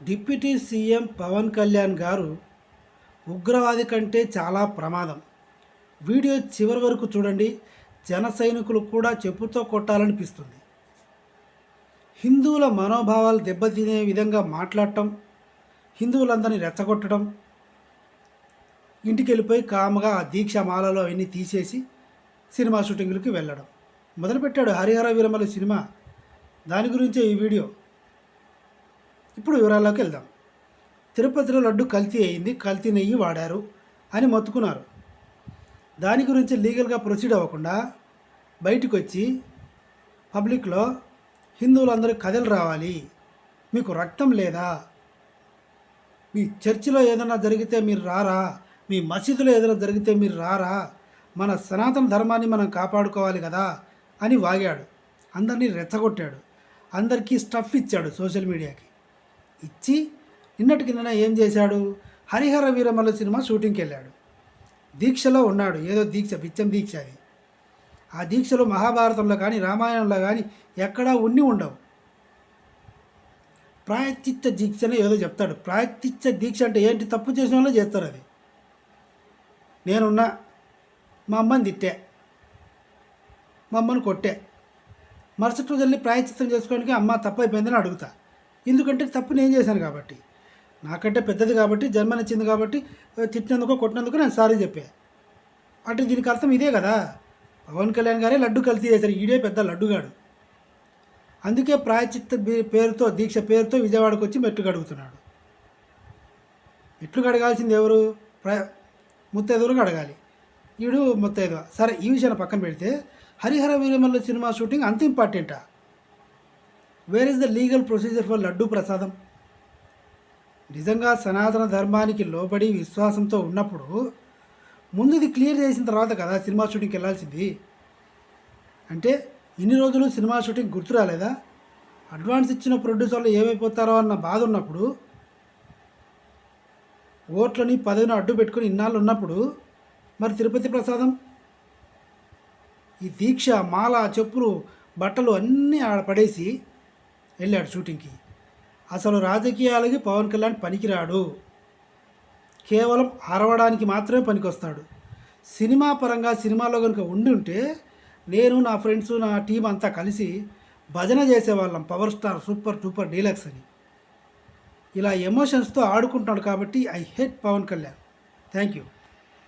Deputy CM Pawan Kalyan గారు ఉగ్రవాది కంటే చాలా ప్రమాదం. వీడియో చివరి వరకు చూడండి. జన సైనికులు కూడా చెప్పుతో కొట్టాలనిపిస్తుంది. హిందువుల మనోభావాలు దెబ్బతినే విధంగా మాట్లాడటం, హిందువులందరినీ రెచ్చగొట్టడం, ఇంటికి వెళ్ళిపోయి కామగా ఆ దీక్షమాలలో అవన్నీ తీసేసి సినిమా షూటింగ్లకి వెళ్ళడం మొదలుపెట్టాడు. హరిహర వీరమల్లి సినిమా, దాని గురించే ఈ వీడియో. ఇప్పుడు వివరాల్లోకి వెళ్దాం. తిరుపతిలో లడ్డు కల్తీ అయింది, కల్తీ నెయ్యి వాడారు అని మొత్తుకున్నారు. దాని గురించి లీగల్గా ప్రొసీడ్ అవ్వకుండా బయటకు వచ్చి పబ్లిక్లో హిందువులందరూ కథలు రావాలి, మీకు రక్తం లేదా, మీ చర్చిలో ఏదైనా జరిగితే మీరు రారా, మీ మసీదులో ఏదైనా జరిగితే మీరు రారా, మన సనాతన ధర్మాన్ని మనం కాపాడుకోవాలి కదా అని వాగాడు. అందరినీ రెచ్చగొట్టాడు. అందరికీ స్టఫ్ ఇచ్చాడు సోషల్ మీడియాకి. ఇచ్చి నిన్నటికి నిన్న ఏం చేశాడు? హరిహర వీరమల్ల సినిమా షూటింగ్కి వెళ్ళాడు. దీక్షలో ఉన్నాడు. ఏదో దీక్ష, బిచ్చం దీక్ష అది. ఆ దీక్షలో మహాభారతంలో కానీ రామాయణంలో కానీ ఎక్కడా ఉండవు. ప్రాయశ్చిత్త దీక్షనే ఏదో చెప్తాడు. ప్రాయశ్చిత్త దీక్ష అంటే ఏంటి? తప్పు చేసిన వాళ్ళు చేస్తారు అది. నేనున్నా, మా అమ్మని తిట్టే, మా అమ్మని కొట్టే, మరుసటి రోజు వెళ్ళి ప్రాయశ్చిత్తం చేసుకోవడానికి అమ్మ తప్పు అయిపోయిందని అడుగుతా. ఎందుకంటే తప్పు నేను చేశాను కాబట్టి, నాకంటే పెద్దది కాబట్టి, జన్మనిచ్చింది కాబట్టి, తిట్టినందుకో కొట్టినందుకో నేను సారీ చెప్పా. అంటే దీనికి అర్థం ఇదే కదా. పవన్ కళ్యాణ్ గారే లడ్డు కల్తీ చేశారు. ఈడే పెద్ద లడ్డుగాడు. అందుకే ప్రాయచిత్త పేరుతో, దీక్ష పేరుతో విజయవాడకు వచ్చి మెట్లు కడుగుతున్నాడు. మెట్లు కడగాల్సింది ఎవరు? ముత్తైదువులకు అడగాలి. ఈడు ముత్తైదువ. సరే, ఈ విషయాన్ని పక్కన పెడితే హరిహర వీరమల్ల సినిమా షూటింగ్ అంత ఇంపార్టెంటా? Where is the legal procedure for laddu prasadam? నిజంగా సనాతన ధర్మానికి లోబడి విశ్వాసంతో ఉన్నప్పుడు ముందు ఇది క్లియర్ చేసిన తర్వాత కదా సినిమా షూటింగ్కి వెళ్ళాల్సింది. అంటే ఇన్ని రోజులు సినిమా షూటింగ్ గుర్తు రాలేదా? అడ్వాన్స్ ఇచ్చిన ప్రొడ్యూసర్లు ఏమైపోతారో అన్న బాధ ఉన్నప్పుడు, ఓట్లని పదవిని అడ్డు పెట్టుకుని ఇన్నాళ్ళు ఉన్నప్పుడు మరి తిరుపతి ప్రసాదం, ఈ దీక్ష, మాల, చెప్పులు, బట్టలు అన్నీ ఆడ పడేసి వెళ్ళాడు షూటింగ్కి. అసలు రాజకీయాలకి పవన్ కళ్యాణ్ పనికిరాడు. కేవలం అరవడానికి మాత్రమే పనికొస్తాడు. సినిమా పరంగా సినిమాలో కనుక ఉంటే నేను, నా ఫ్రెండ్స్, నా టీం అంతా కలిసి భజన చేసేవాళ్ళం. Power star, super duper deluxe అని. ఇలా ఎమోషన్స్తో ఆడుకుంటున్నాడు కాబట్టి I hate Pawan Kalyan. Thank you.